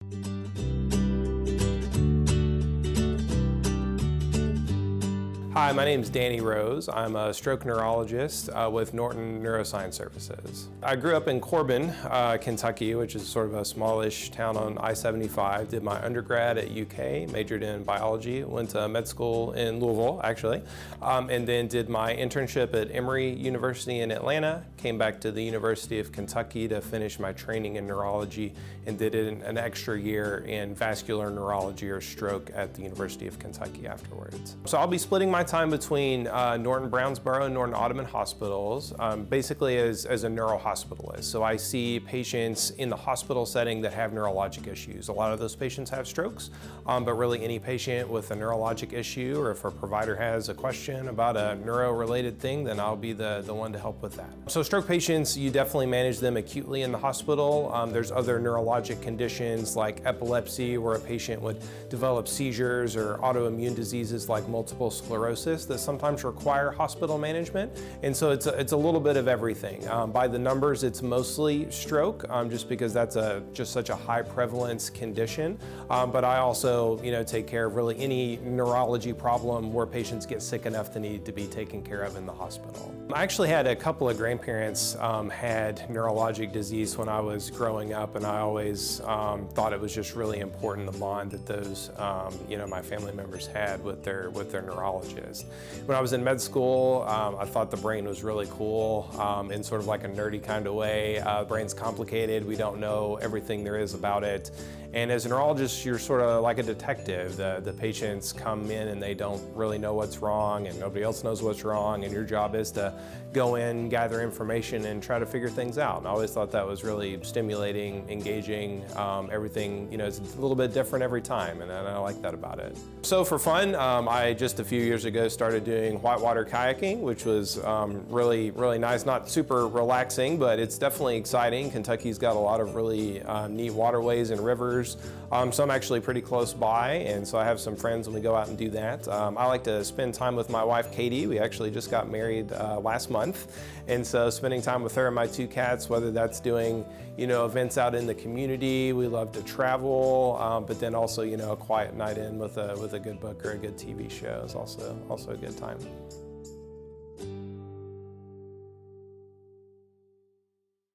Hi, my name is Danny Rose. I'm a stroke neurologist with Norton Neuroscience Services. I grew up in Corbin, Kentucky, which is sort of a smallish town on I-75. Did my undergrad at UK, majored in biology, went to med school in Louisville, actually, and then did my internship at Emory University in Atlanta, came back to the University of Kentucky to finish my training in neurology, and did an extra year in vascular neurology or stroke at the University of Kentucky afterwards. So I'll be splitting my time between Norton Brownsboro and Norton Audubon hospitals, basically as a neuro-hospitalist. So I see patients in the hospital setting that have neurologic issues. A lot of those patients have strokes, but really any patient with a neurologic issue, or if a provider has a question about a neuro-related thing, then I'll be the one to help with that. So stroke patients, you definitely manage them acutely in the hospital. There's other neurologic conditions like epilepsy, where a patient would develop seizures, or autoimmune diseases like multiple sclerosis that sometimes require hospital management. And so it's a little bit of everything. By the numbers, it's mostly stroke, just because that's just such a high prevalence condition. But I also, take care of really any neurology problem where patients get sick enough to need to be taken care of in the hospital. I actually had a couple of grandparents had neurologic disease when I was growing up, and I always thought it was just really important, the bond that those, my family members had with their neurologist. When I was in med school, I thought the brain was really cool in sort of like a nerdy kind of way. Brain's complicated, we don't know everything there is about it. And as a neurologist, you're sort of like a detective. The patients come in and they don't really know what's wrong, and nobody else knows what's wrong, and your job is to go in, gather information, and try to figure things out. And I always thought that was really stimulating, engaging. Everything, is a little bit different every time, and I like that about it. So for fun, I just a few years ago started doing whitewater kayaking, which was really, really nice. Not super relaxing, but it's definitely exciting. Kentucky's got a lot of really neat waterways and rivers. So I'm actually pretty close by, and so I have some friends and we go out and do that. I like to spend time with my wife, Katie. We actually just got married last month, and so spending time with her and my two cats, whether that's doing, events out in the community. We love to travel, but then also, a quiet night in with a good book or a good TV show is also a good time.